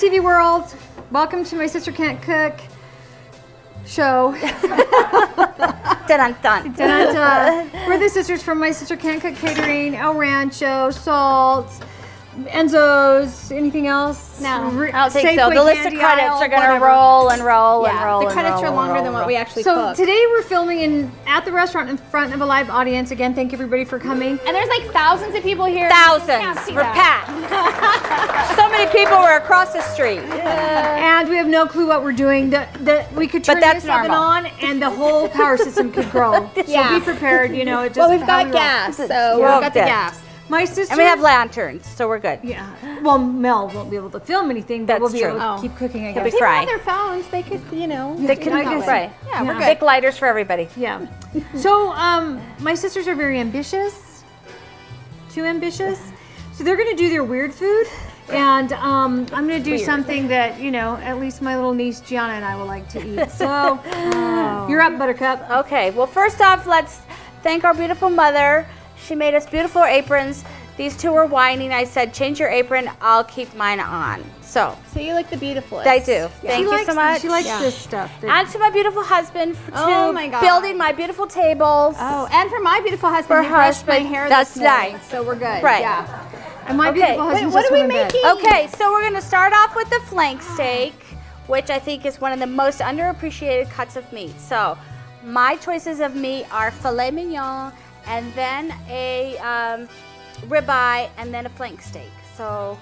TV world, welcome to My Sister Can't Cook show. Dun, dun, dun. Dun, dun. We're the sisters from My Sister Can't Cook Catering, El Rancho, Salt, Enzo's, anything else? No, I don't think so. The list of credits are going to roll and roll and roll. The credits are longer than what we actually cook. So today we're filming at the restaurant in front of a live audience. Again, thank everybody for coming. And there's like thousands of people here. Thousands. We're packed. So many people were across the street. And we have no clue what we're doing. We could turn this oven on and the whole power system could grow. So be prepared, you know. Well, we've got gas, so we've got the gas. My sister. And we have lanterns, so we're good. Yeah. Well, Mel won't be able to film anything, but we'll be able to keep cooking, I guess. People have their phones. They could, you know. They could fry. Yeah, we're good. Big lighters for everybody. Yeah. So, my sisters are very ambitious. Too ambitious. So they're going to do their weird food. And I'm going to do something that, you know, at least my little niece Gianna and I will like to eat. So, you're up, Buttercup. Okay. Well, first off, let's thank our beautiful mother. She made us beautiful aprons. These two were whining. I said, change your apron. I'll keep mine on. So you look the beautifulest. I do. Thank you so much. She likes this stuff. And to my beautiful husband for building my beautiful tables. Oh, and for my beautiful husband, he brushed my hair this morning, so we're good. Right. Yeah. And my beautiful husband's what are we making? Okay, so we're going to start off with the flank steak, which I think is one of the most underappreciated cuts of meat. So my choices of meat are filet mignon, and then a ribeye, and then a flank steak. So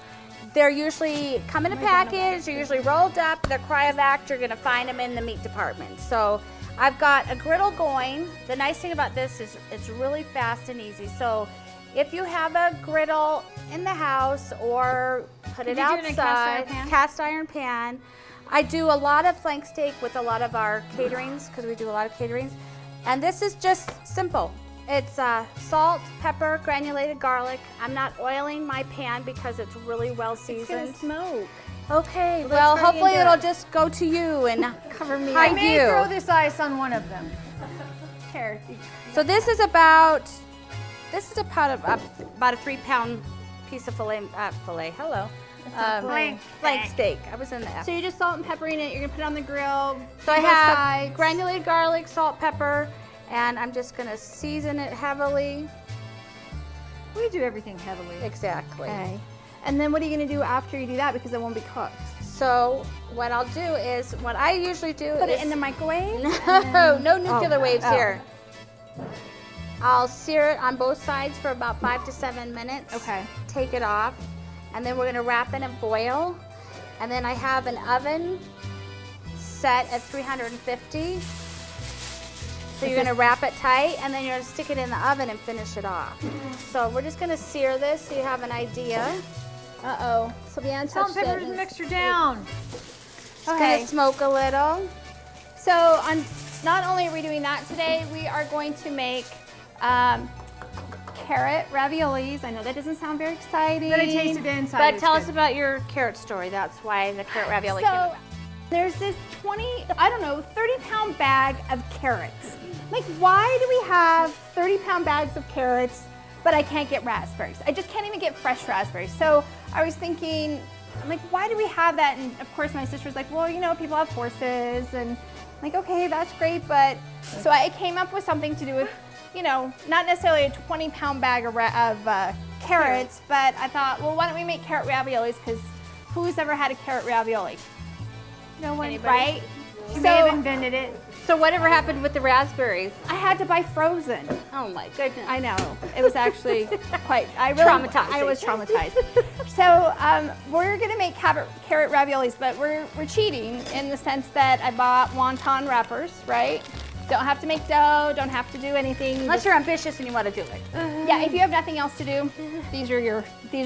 they're usually come in a package, they're usually rolled up, they're cryovac, you're gonna find them in the meat department. So I've got a griddle going. The nice thing about this is it's really fast and easy. So if you have a griddle in the house or put it outside, cast iron pan. I do a lot of flank steak with a lot of our caterings because we do a lot of caterings. And this is just simple. It's salt, pepper, granulated garlic. I'm not oiling my pan because it's really well seasoned. It's gonna smoke. Okay, well, hopefully it'll just go to you and cover me. I may throw this ice on one of them. Here. So this is about a 3-pound piece of flank steak. I was in the So you're just salt and peppering it. You're gonna put it on the grill. So I have granulated garlic, salt, pepper. And I'm just going to season it heavily. We do everything heavily. Exactly. Okay. And then what are you going to do after you do that, because it won't be cooked? So what I'll do is, what I usually do Put it in the microwave? No nuclear waves here. I'll sear it on both sides for about 5 to 7 minutes. Okay. Take it off. And then we're going to wrap it in foil. And then I have an oven set at 350. So you're gonna wrap it tight, and then you're gonna stick it in the oven and finish it off. So we're just gonna sear this so you have an idea. Uh-oh. So the salt and pepper mixed her down. It's gonna smoke a little. So not only are we doing that today, we are going to make carrot raviolis. I know that doesn't sound very exciting. But it tasted inside. But tell us about your carrot story. That's why the carrot ravioli came about. There's this 30-pound bag of carrots. Like, why do we have 30-pound bags of carrots, but I can't get raspberries? I just can't even get fresh raspberries. So I was thinking, I'm like, why do we have that? And of course my sister's like, well, you know, people have horses. And I'm like, okay, that's great. But so I came up with something to do with, you know, not necessarily a 20-pound bag of carrots, but I thought, well, why don't we make carrot raviolis? Because who's ever had a carrot ravioli? No one, right? She may have invented it. So whatever happened with the raspberries? I had to buy frozen. Oh my goodness. I know. It was actually traumatizing. I was traumatized. So we're gonna make carrot raviolis, but we're cheating in the sense that I bought wonton wrappers, right? Don't have to make dough, don't have to do anything. Unless you're ambitious and you want to do it. Yeah, if you have nothing else to do, these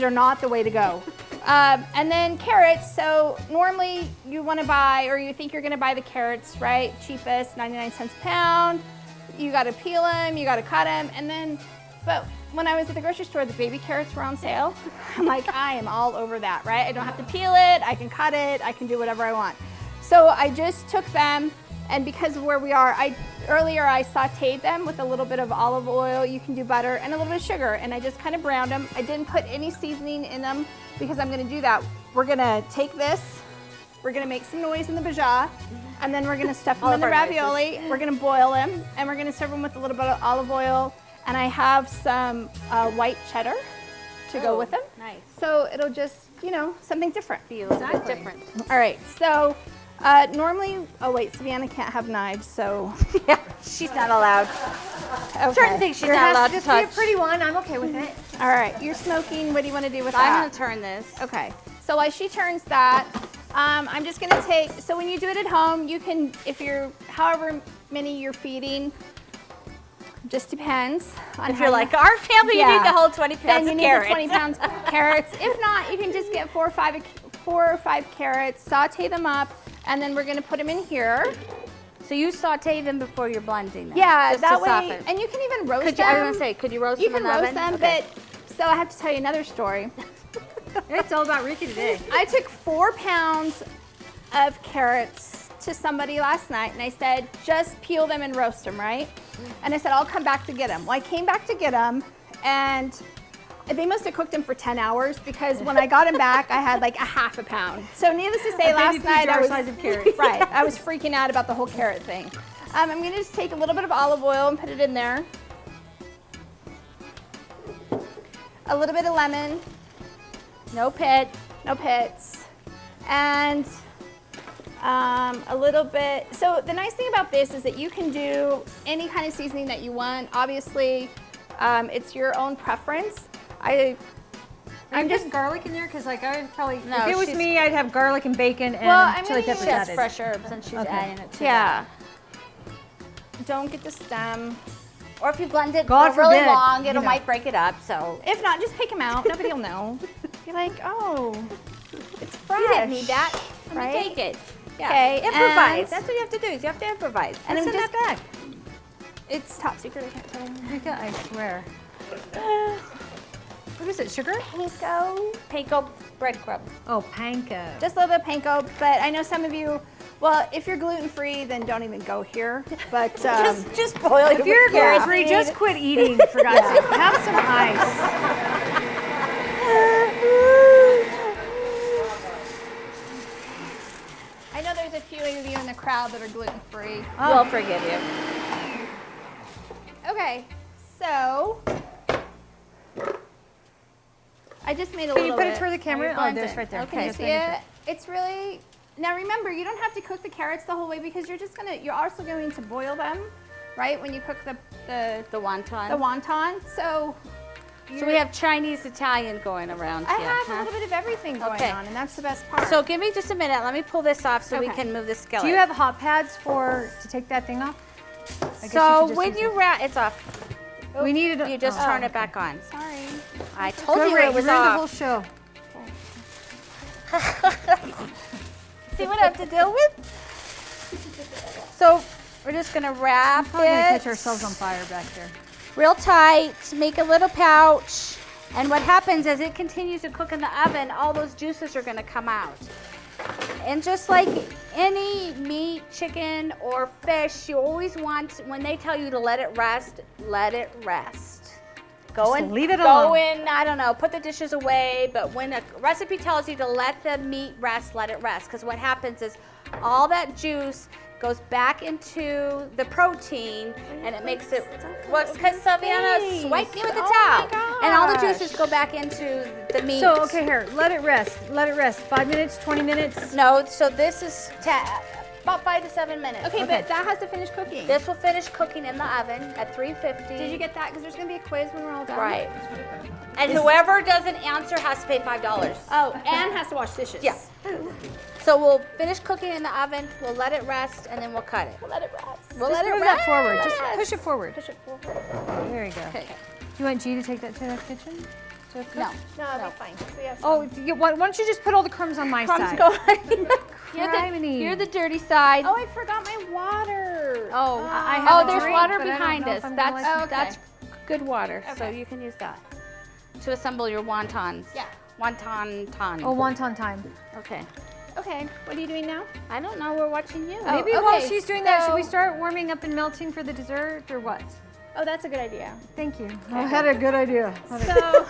are not the way to go. And then carrots, so normally you want to buy, or you think you're going to buy the carrots, right? Cheapest, 99 cents a pound. You got to peel them, you got to cut them, and then, but when I was at the grocery store, the baby carrots were on sale. I'm like, I am all over that, right? I don't have to peel it, I can cut it, I can do whatever I want. So I just took them, and because of where we are, earlier I sauteed them with a little bit of olive oil, you can do butter, and a little bit of sugar, and I just kind of browned them. I didn't put any seasoning in them because I'm gonna do that. We're gonna take this We're gonna make some noise in the bajaj, and then we're gonna stuff them All in the of our noises. ravioli. We're gonna boil them, and we're gonna serve them with a little bit of olive oil. And I have some white cheddar to go with them. Nice. So it'll just, something different. Be a little bit different. All right, so normally, oh wait, Savannah can't have knives, so. Yeah, she's not allowed. Okay. Certain things she's There not has allowed to to just be a touch. pretty one. I'm okay with it. All right, you're smoking. What do you want to do with I'm that? gonna turn this. Okay, so while she turns that, I'm just gonna take, so when you do it at home, you can, if you're, however many you're feeding, just depends on If how you're like our family, you need Yeah. the whole 20 then pounds you of need carrots. the 20 pounds of carrots. If not, you can just get 4 or 5 carrots, saute them up, and then we're gonna put them in here. So you saute them before you're blending them. Yeah, just that to way, soften. and you can even roast Could you, them. I was gonna say, could you roast You them can in the roast oven? them, Okay. but, so I have to tell you another story. It's all about Ricky today. I took 4 pounds of carrots to somebody last night, and I said, just peel them and roast them, right? And I said, I'll come back to get them. Well, I came back to get them, and they must have cooked them for 10 hours because when I got them back, I had like a half a pound. So needless to say, last night I was size of carrots. right. I was freaking out about the whole carrot thing. I'm gonna just take a little bit of olive oil and put it in there. A little bit of lemon, No pit. no pits, and a little bit. So the nice thing about this is that you can do any kind of seasoning that you want. Obviously, it's your own preference. I'm just garlic in there because, like, I would probably. No, if it was she's- me, I'd have garlic and bacon and Well, I'm chili gonna peppers use- She has added. fresh herbs and she's Okay. adding it to Yeah. Don't get the stem. that. Or if you blend it God for really forbid, long, you it know. might break it up. So If not, just pick them out. Nobody will know. Be like, oh, it's fresh. you didn't need that. Let me Right? take it. Yeah. Okay, Improvise. and- That's what you have to do. Is you have to improvise. And I'm Send just that back. It's top secret. I can't tell you. Rika, I swear. What is it? Sugar? Panko. Panko breadcrumb. Oh, panko. Just a little bit of panko, but I know some of you. Well, if you're gluten free, then don't even go here. But Just boil If you're carrots. gluten free, just quit eating. For God's sake, have some ice. I know there's a few of you in the crowd that are gluten free. We'll forgive you. Okay, so I just made a Can little you put bit. it toward the camera? Now Oh, you're there's blending. right there. Can you Yes, see right there. it? It's really, now remember, you don't have to cook the carrots the whole way because you're also going to boil them, right? When you cook the wonton. wonton. So So we have Chinese, Italian going around I here. have huh? a little bit of everything going Okay. on, and that's the best part. So give me just a minute. Let me pull this off so we Okay. can move the skillet. Do you have hot pads to take that thing off? I guess So could just when use you it. wrap, it's off. We needed. You just turn it back on. Sorry. I told Go you Ray, it was you ruined the whole off. show. See what I have to deal with? So we're just gonna wrap Probably gonna catch it ourselves on fire back there. real tight, make a little pouch, and what happens as it continues to cook in the oven, all those juices are gonna come out. And just like any meat, chicken, or fish, you always want, when they tell you to let it rest, let it rest. Go Just and leave it go alone. in, I don't know, put the dishes away, but when a recipe tells you to let the meat rest, let it rest. Because what happens is all that juice goes back into the protein and it makes it, well, because Savannah swiped me with the Oh my towel. And all the gosh. juices go back into the meat. So okay, here, let it rest. Let it rest. 5 minutes, 20 minutes. No, so this is about 5 to 7 minutes. Okay, but that has to finish cooking. This will finish cooking in the oven at 350. Did you get that? Because there's going to be a quiz when we're all done. Right. And whoever doesn't answer has to pay $5. Oh, and has to wash dishes. Yeah. So we'll finish cooking in the oven, we'll let it rest, and then we'll cut it. We'll let it rest. We'll Just let it move rest. that forward. Just push it forward. Push it forward. There you go. Okay. Do you want G to take that to the kitchen? To cook? No. No, it'll be fine. We have Oh, why don't you just put all the crumbs on my Crumbs side? go. Criminy. You're the dirty side. Oh, I forgot my water. Oh, I have a there's drink, water but I don't behind know if us. I'm gonna like it. That's good water. So Okay. you can use that to assemble your wontons. Yeah. Wonton ton. Oh, wonton time. Okay. Okay, what are you doing now? I don't know. We're watching you. Oh, Maybe while okay, she's doing that, should we so- start warming up and melting for the dessert or what? Oh, that's a good idea. Thank you. I had a good idea. So,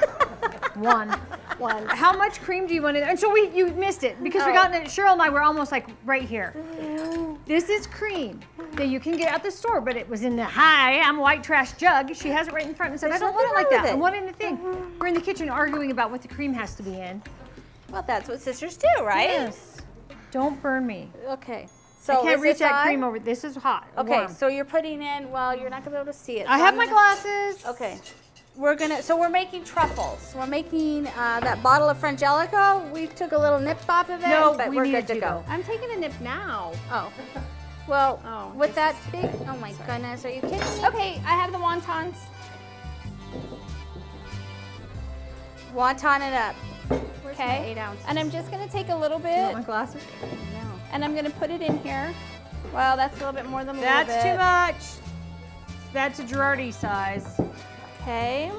One. once. How much cream do you want in there? And so you missed it because we got in it. Cheryl and I were almost like right here. This is cream that you can get at the store, but it was in the I'm white trash jug. She has it right in front and said, I don't want it like that. I want it in the thing. We're in the kitchen arguing about what the cream has to be in. Well, that's what sisters do, right? Yes. Don't burn me. Okay. So I can't reach that on? cream over. This is hot. Okay, warm. so you're putting in, well, you're not gonna be able to see it. I so have I'm my gonna- glasses. Okay. We're making truffles. We're making that bottle of Frangelico. We took a little nip off of it, No, but we we're need good to to, go. I'm taking a nip now. Oh. Well, Oh, with that big, oh my goodness, are you kidding me? Okay, I have the wontons. Wonton it up. Where's my Okay. 8 ounces? And I'm just gonna take a little You want bit my glasses? No. and I'm gonna put it in here. Well, that's a little bit more than a That's little bit. too much. That's a Girardi size. Okay.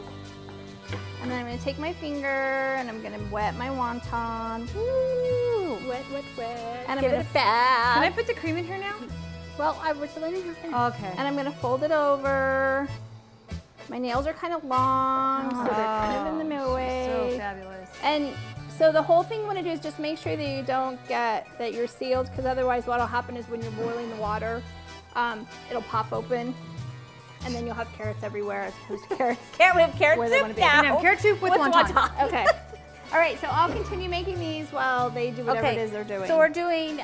And then I'm gonna take my finger and I'm gonna wet my wonton. Woo! Wet, wet, wet. And I'm Give gonna- it back. Can I put the cream in here now? Well, I was letting her finish. Okay. And I'm gonna fold it over. My nails are kind of long, so they're kind of in the middle way. So fabulous. And so the whole thing you want to do is just make sure that you don't get that you're sealed, because otherwise what'll happen is when you're boiling the water, it'll pop open, and then you'll have carrots everywhere as opposed to carrots. We have carrot Where they soup wanna be. now. And have carrot soup with wonton. Okay. All right, so I'll continue making these while they do whatever it is they're doing. So we're doing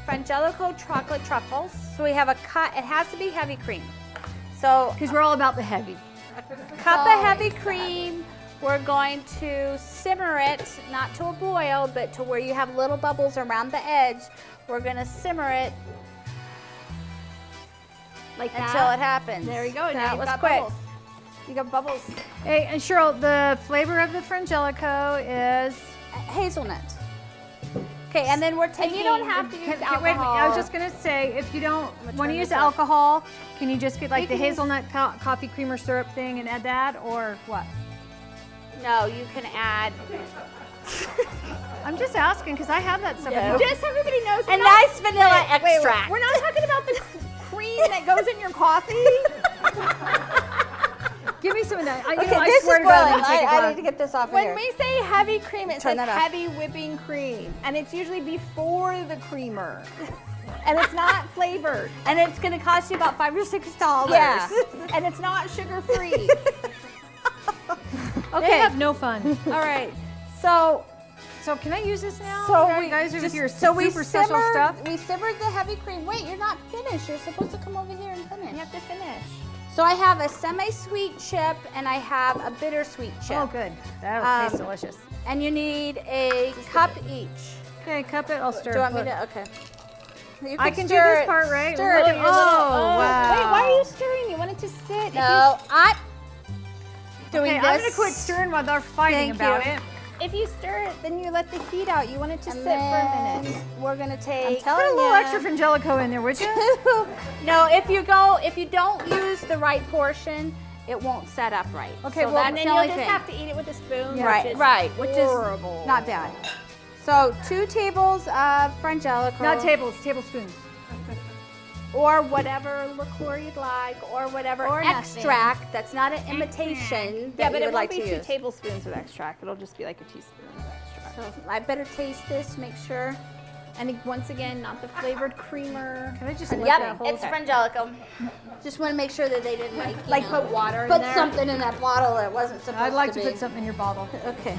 Frangelico chocolate truffles. So we have a cup. It has to be heavy cream. So Because we're all about the heavy. a cup of heavy cream. We're going to simmer it, not to a boil, but to where you have little bubbles around the edge. We're going to simmer it like until it happens. There you go. Now That you've was got quick. bubbles. You got bubbles. Hey, and Cheryl, the flavor of the Frangelico is... Hazelnut. Okay, and then we're And taking. you don't have to use Wait a alcohol. minute, I was just going to say, if you don't want to turn use this up. alcohol, can you just get like You the can use- hazelnut coffee creamer syrup thing and add that, or what? No, you can add I'm just asking because I have that stuff. No. at home. Just so everybody knows. a we're not- nice vanilla extract. We're not talking about the cream that goes in your coffee. Give me some of that. Okay, I this swear is to God, I'm boiling. gonna take a I glass. need to get this off of When here. we say heavy cream, it Turn says that off. heavy whipping cream, and it's usually before the creamer, and it's not flavored. And it's going to cost you about $5 or $6. Yeah, and it's not sugar free. They Okay. have no fun. All right. So Can I use this now? So you we guys are with just- your so we super special simmered- stuff. We simmered the heavy cream. Wait, you're not finished. You're supposed to come over here and finish. You have to finish. So I have a semi-sweet chip and I have a bittersweet chip. Oh, good. That'll Um, taste delicious. And you need a cup each. Okay, cup it. I'll stir. Do you want me Look. to? Okay. You I can can do stir this it- part, right? Stir Look it. at- oh, wow. Wait, why are you stirring? You want it to sit. No, I'm doing Okay, this. I'm gonna quit stirring while they're fighting Thank about you. it. If you stir it, then you let the heat out. You want it to And sit for a then minute. We're gonna I'm take. telling Put a little ya. extra Frangelico in there, would you? No, if you don't use the right portion, it won't set up right. Okay, So well, that's And then the you'll only just thing. have to eat it with a spoon. Right, which which is is horrible. not bad. So 2 tables of Frangelico. Not tables, tablespoons. Or whatever liqueur you'd like, or whatever Or nothing. extract. That's not an imitation that Yeah, but you it would won't like be to 2 use. tablespoons of extract. It'll just be like a teaspoon of extract. So I better taste this, make sure. And once again, not the flavored creamer. Can I just lick Yep, that whole it's Frangelico. Just want to make sure that they didn't Like you know, put water in put there. something in that bottle that wasn't supposed I'd like to to be. put something in your bottle. Okay.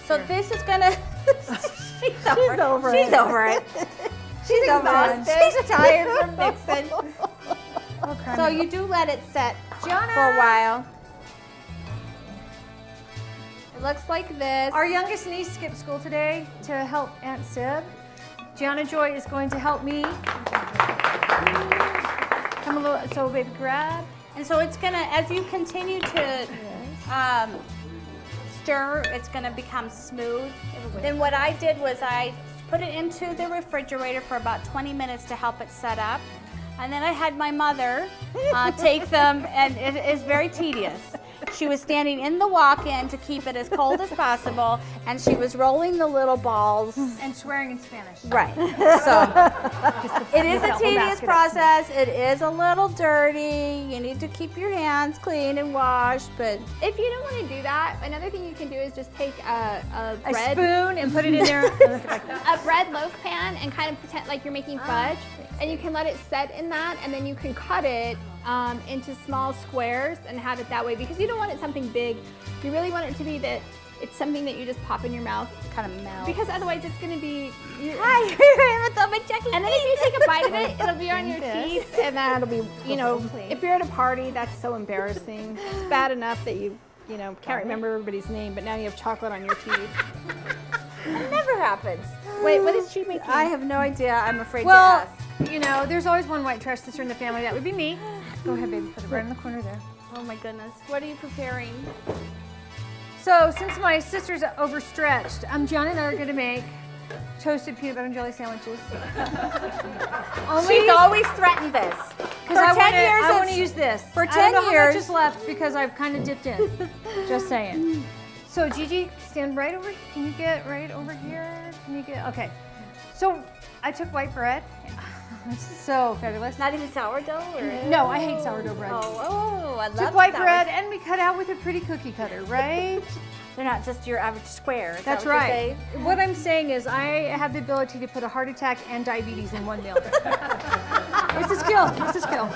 So this is gonna. She's over it. She's over it. She's exhausted. She's tired from mixing. Okay. So you do let it set Gianna! for a while. It looks like this. Our youngest niece skipped school today to help Aunt Sib. Gianna Joy is going to help me. Come a little, so baby, grab. And so it's gonna, as you continue to stir, it's gonna become smooth. Then what I did was I put it into the refrigerator for about 20 minutes to help it set up. And then I had my mother take them, and it is very tedious. She was standing in the walk-in to keep it as cold as possible, and she was rolling the little balls. And swearing in Spanish. Right. So it is a tedious process. It is a little dirty. You need to keep your hands clean and washed, but If you don't want to do that, another thing you can do is just take a A bread spoon and put it in there. a bread loaf pan and kind of pretend like you're making fudge, and you can let it set in that, and then you can cut it into small squares and have it that way, because you don't want it something big. You really want it to be that it's something that you just pop in your mouth, kind of melt. because otherwise it's going to be. Hi, And then if you take a bite of it, it'll be on your teeth, and that'll be, you know, if you're at a party, that's so embarrassing. It's bad enough that you can't remember everybody's name, but now you have chocolate on your teeth. It never happens. Wait, what is she making? I have no idea. I'm afraid Well, to ask. you know, there's always one white trash sister in the family. That would be me. Go ahead, baby. Put it right in the corner there. Oh my goodness. What are you preparing? So, since my sister's overstretched, John and I are going to make toasted peanut butter and jelly sandwiches. She's always threatened this. Because I 10 years want it's- to use this. for I 10 don't know how years- much is left because I've kind of dipped in. Just saying. So Gigi, stand right over. Can you get right over here? Can you get? Okay. So I took white bread. It's so fabulous. Not even sourdough? Or? No, I hate sourdough bread. Oh, I love Took white sourdough. bread and we cut out with a pretty cookie cutter, right? They're not just your average square. Is That's that what right. you're saying? What I'm saying is I have the ability to put a heart attack and diabetes in one meal. It's a skill. It's a skill.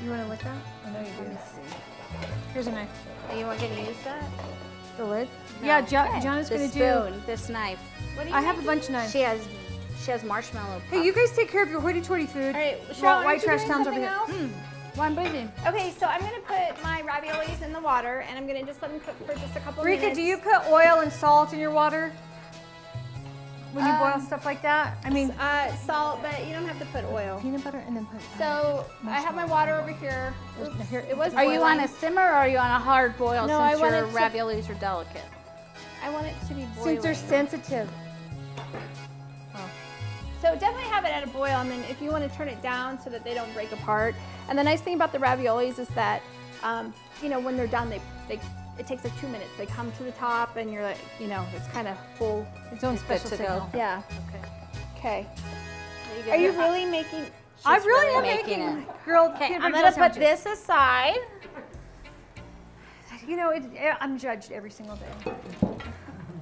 You want to lick that? I know you do. Here's a knife. Are you going to use that? The lid? No. Yeah, John is This going to do. spoon, this knife. I have a bunch of knives. She has marshmallow. Hey, you guys take care of your hoity-toity food. All right, while Cheryl, White aren't you Trash doing Town's over something here. else? Well, I'm busy. Okay, so I'm gonna put my raviolis in the water, and I'm gonna just let them cook for just a couple Rika, minutes. do you put oil and salt in your water when you boil stuff like that? I mean, salt, but you don't have to put oil. peanut butter and then put. So I have my water over here. Oops, Here- it was Are you on boiling. a simmer or are you on a hard boil No, I since want your it to- raviolis are delicate? I want it to be boiling. Since they're sensitive. So definitely have it at a boil, and then if you want to turn it down so that they don't break apart. And the nice thing about the raviolis is that, you know, when they're done, it takes like 2 minutes. They come to the top, and you're like, you know, it's kind of full. Its own Good special to go. signal. Yeah. Okay. Okay. Are you really making? I She's really really am making making grilled Okay, peanut I'm butter gonna jelly put sandwiches. this aside. You know, I'm judged every single day.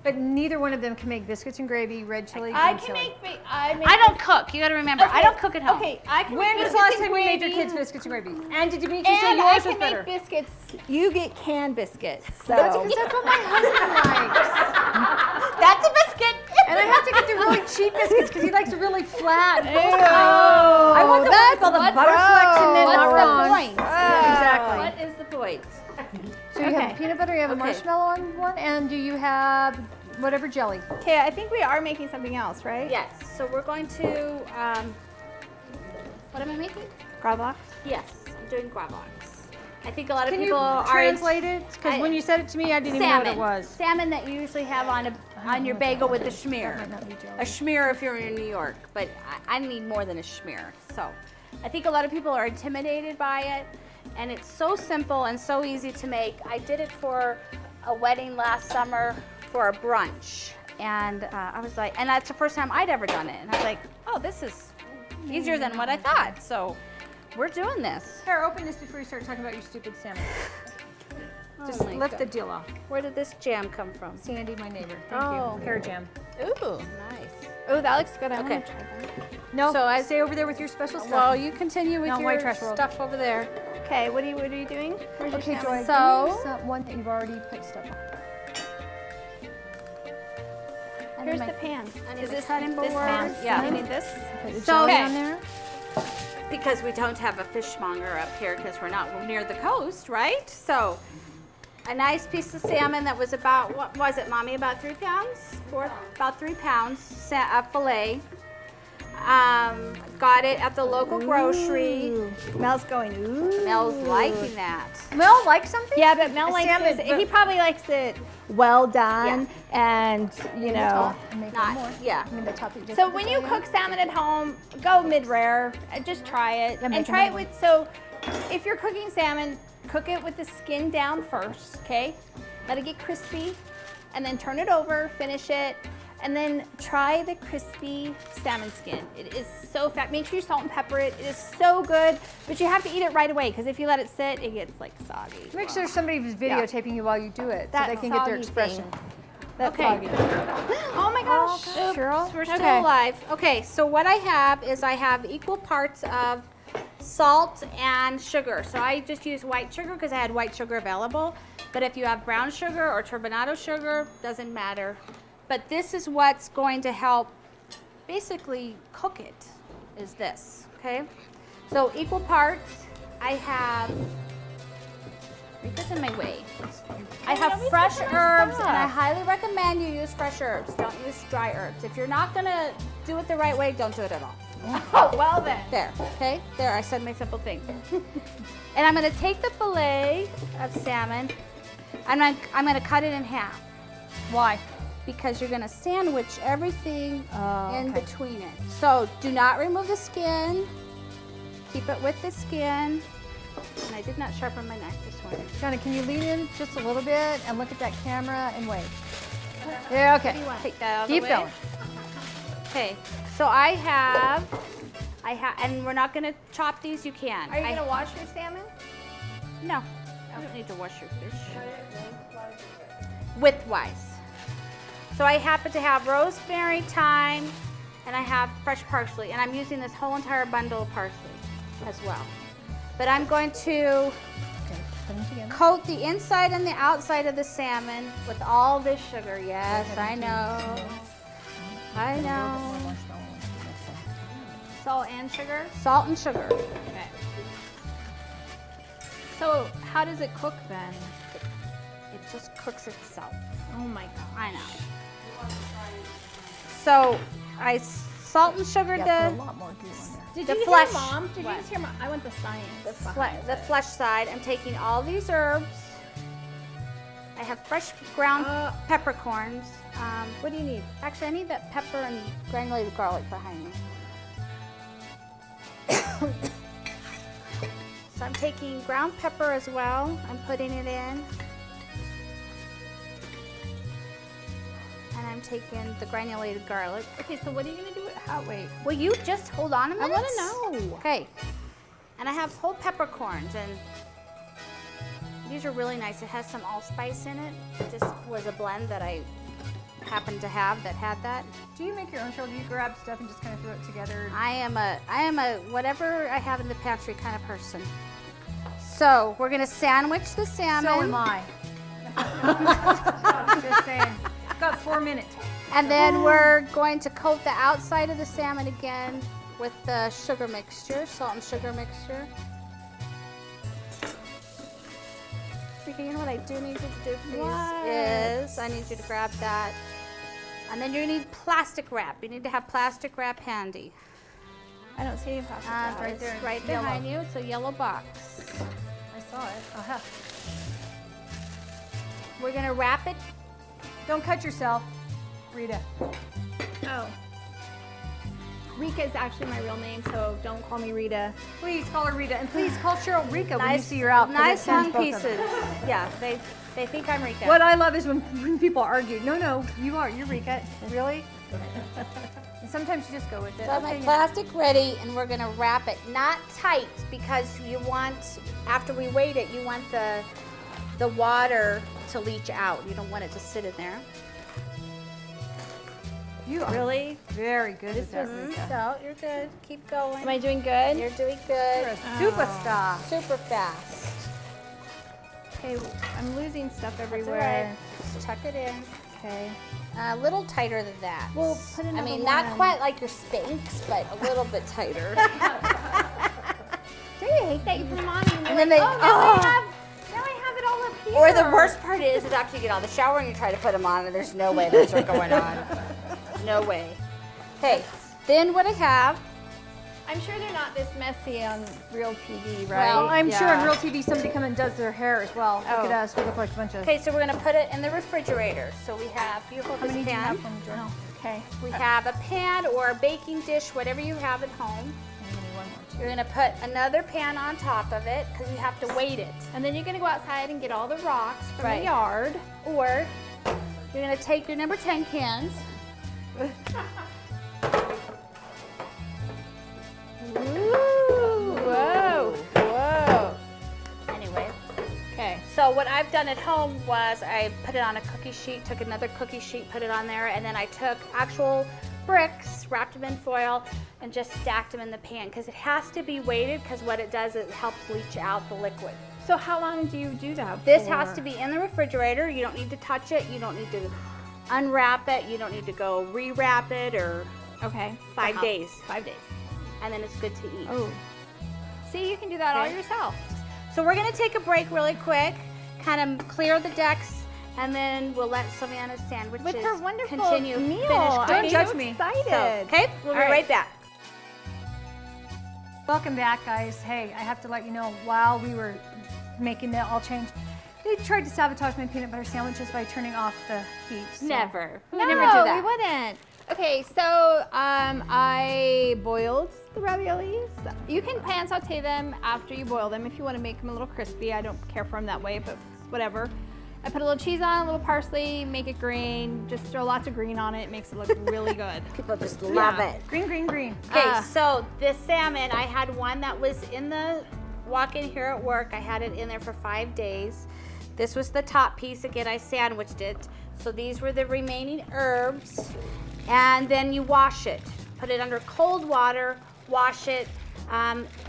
But neither one of them can make biscuits and gravy, red chili, I green can chili. make. I don't cook. You got to remember. I don't cook at home. Okay, I can When make was the last biscuits time and you made your gravy, kids biscuits and gravy? And did Dimitri say And yours I was can better? make biscuits. You get canned biscuits. So That's because that's what my husband likes. That's a biscuit. And I have to get the really cheap biscuits because he likes the really flat. Ew, I want the that's one with all the what- butterflex and then What's not the wrong. point? Exactly. What is the point? So you have peanut butter, you have a Okay. marshmallow on one, and do you have whatever jelly? Okay, I think we are making something else, right? Yes. So we're going to. What am I making? Gravlax. Yes, I'm doing gravlax. I think a lot of Can you people are translate it? Because I- when you said it to me, I didn't even know salmon. what it was. Salmon that you usually have on your bagel with the schmear. Might not be jelly. A schmear if you're in New York, but I need more than a schmear. So I think a lot of people are intimidated by it, and it's so simple and so easy to make. I did it for a wedding last summer for a brunch, and I was like, and that's the first time I'd ever done it, and I was like, oh, this is easier than what I thought. So we're doing this. Here, open this before you start talking about your stupid salmon. Just Oh my lift the God. deal off. Where did this jam come from? Sandy, my neighbor. Thank Oh. you. Pear jam. Ooh, nice. Oh, that looks good. I Okay. want to try that. No, So I- stay over there with your special stuff. Well, you continue with No, your white trash world. stuff over there. Okay, what are you doing? Where's your Okay, salmon? Joy, So- give me one that you've already put stuff on. Here's the pan. need Is the this cutting this board. pan? Yeah. You need this? Put the So- jelly Okay. on there. Because we don't have a fishmonger up here because we're not near the coast, right? So a nice piece of salmon that was about, what was it, Mommy, about 3 pounds? About 3 pounds, fillet. Got it at the local grocery. Mel's going, ooh. Mel's liking that. Mel likes something? Yeah, but Mel A likes salmon, this. but- He probably likes it well done and, you know. And make Not, one more. yeah. I mean, the top that you just So put when the you jelly on. cook salmon at home, go mid-rare. Just try it. Yeah, make And try it another with, so if you're cooking salmon, cook it with the skin down first, okay? Let it get crispy, and then turn it over, finish it, and then try the crispy salmon skin. It is so fat. Make sure you salt and pepper it. It is so good, but you have to eat it right away because if you let it sit, it gets like soggy. Make sure somebody who's videotaping you while you do it, so That they can get their soggy expression. thing. That's Okay. soggy. Oh my gosh. Oops, Cheryl? we're still Okay. alive. Okay, so what I have is I have equal parts of salt and sugar. So I just use white sugar because I had white sugar available. But if you have brown sugar or turbinado sugar, doesn't matter. But this is what's going to help basically cook it, is this, okay? So equal parts, I have, Rika's in my way. I have fresh herbs, and I highly recommend you use fresh herbs. Don't use dry herbs. If you're not gonna do it the right way, don't do it at all. Oh, well then. There, okay? There, I said my simple thing. And I'm gonna take the fillet of salmon, and I'm gonna cut it in half. Why? Because you're gonna sandwich everything in okay. between it. So do not remove the skin. Keep it with the skin. And I did not sharpen my knife this morning. Johnny, can you lean in just a little bit and look at that camera and wait? Yeah, okay. Take that out of Keep the way. going. Okay, so I have, and we're not gonna chop these, you can. Are you gonna wash your salmon? No, I don't need to wash your fish. Widthwise. So I happen to have rosemary, thyme, and I have fresh parsley, and I'm using this whole entire bundle of parsley as well. But I'm going to coat the inside and the outside of the salmon with all this sugar. Yes, I know. I know. Salt and sugar? Salt and sugar. Okay. So how does it cook then? It just cooks itself. Oh my god. I know. So I salt and sugared Yeah, put a the lot more goo in there. Did The you flesh. hear Mom? Did What? you just hear Mom? I want the science. the flesh side. I'm taking all these herbs. I have fresh ground peppercorns. What do you need? Actually, I need that pepper and granulated garlic behind me. So I'm taking ground pepper as well. I'm putting it in. And I'm taking the granulated garlic. Okay, so what are you gonna do with wait. Will you just hold on a minute? I wanna know. Okay. And I have whole peppercorns, and these are really nice. It has some allspice in it. It just was a blend that I happened to have that had that. Do you make your own show? Do you grab stuff and just kind of throw it together? I am a whatever I have in the pantry kind of person. So we're gonna sandwich the salmon. So am I. Just saying. Got 4 minutes. And then we're going to coat the outside of the salmon again with the sugar mixture, salt and sugar mixture. Rika, you know what I do need you to do, please? Is I need you to grab that. And then you need plastic wrap. You need to have plastic wrap handy. I don't see any plastic wrap. right there. It's right Yellow. behind you. It's a yellow box. I saw it. Uh-huh. We're gonna wrap it. Don't cut yourself, Rita. Oh. Rika is actually my real name, so don't call me Rita. Please call her Rita, and please call Cheryl Rika when you Nice, see her out. 'cause it nice sends long both of them. pieces. Yeah, they think I'm Rika. What I love is when people argue. No, you are. You're Rika. Really? And sometimes you just go with it. So I have my Okay. plastic ready, and we're gonna wrap it, not tight, because you want, after we weight it, you want the water to leach out. You don't want it to sit in there. You are Really? very good at that, Rika. So you're good. Keep going. Am I doing good? You're doing You're good. a superstar. Super fast. Okay, I'm losing stuff That's all everywhere. right. Just tuck it in. Okay. A little tighter than that. Well, put I another mean, not one. quite like your Spanx, but a little bit tighter. Do you hate that you put them on and, And then they, now I have it all up here. Or the worst part is after you get out of the shower and you try to put them on, and there's no way that's what's going on. No way. Okay, then what I have, I'm sure they're not this messy on real TV, right? Well, I'm sure on Yeah. real TV somebody comes and does their hair as well. Look at Oh. us. We look like a bunch of. okay, so we're gonna put it in the refrigerator. So we have, you hold How this many do you pan. have from Joe? Okay. We have a pan or a baking dish, whatever you have at home. I'm gonna need one more You're gonna put another pan on top of it because you have to weight it. And then you're gonna go outside and get all the rocks from Right. the yard. Or you're gonna take your number 10 cans. Whoa. Whoa. Anyway, Okay. so what I've done at home was I put it on a cookie sheet, took another cookie sheet, put it on there, and then I took actual bricks, wrapped them in foil, and just stacked them in the pan because it has to be weighted because what it does is it helps leach out the liquid. So how long do you do that This for? has to be in the refrigerator. You don't need to touch it. You don't need to unwrap it. You don't need to go rewrap it or Okay. 5 days. 5 days. And then it's good to eat. Oh. See, you can do that all Okay. yourself. So we're gonna take a break really quick, kind of clear the decks, and then we'll let Savannah's sandwiches With her wonderful continue meal. finish I'm cooking. judge so me. excited. So, okay, we'll be All right back. Welcome back, guys. Hey, I have to let you know, while we were making that all change, they tried to sabotage my peanut butter sandwiches by turning off the heat. so- Never. We No, never do that. we wouldn't. Okay, so I boiled the raviolis. You can pan saute them after you boil them if you want to make them a little crispy. I don't care for them that way, but whatever. I put a little cheese on, a little parsley, make it green. Just throw lots of green on it. It makes it look really good. People just love Yeah. it. Green, green, green. Okay, so this salmon, I had one that was in the walk-in here at work. I had it in there for 5 days. This was the top piece. Again, I sandwiched it. So these were the remaining herbs. And then you wash it. Put it under cold water, wash it.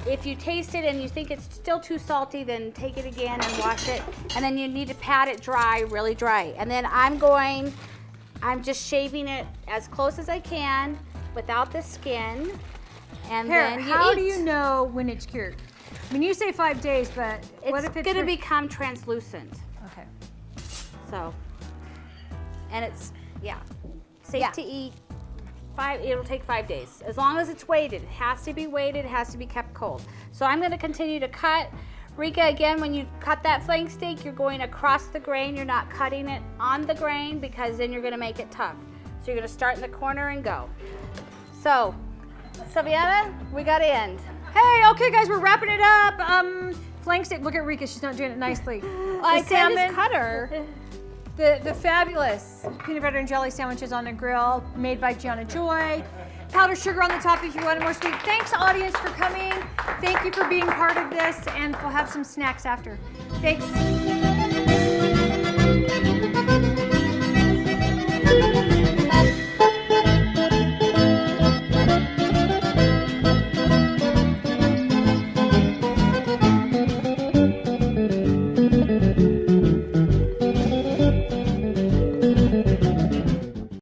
If you taste it and you think it's still too salty, then take it again and wash it. And then you need to pat it dry, really dry. And then I'm just shaving it as close as I can without the skin. And Here, then you how eat. do you know when it's cured? I mean, you say 5 days, but what It's if it's gonna re- become translucent. Okay. So, and it's, yeah, safe Yeah. to eat. It'll take 5 days. As long as it's weighted. It has to be weighted, it has to be kept cold. So I'm gonna continue to cut. Rika, again, when you cut that flank steak, you're going across the grain. You're not cutting it on the grain because then you're gonna make it tough. So you're gonna start in the corner and go. So, Savannah, we gotta end. Hey, okay, guys, we're wrapping it up. Flank steak. Look at Rika; she's not doing it nicely. I The can salmon, just cut her. the fabulous peanut butter and jelly sandwiches on a grill, made by Gianna Joy. Powdered sugar on the top if you want it more sweet. Thanks, audience, for coming. Thank you for being part of this, and we'll have some snacks after. Thanks.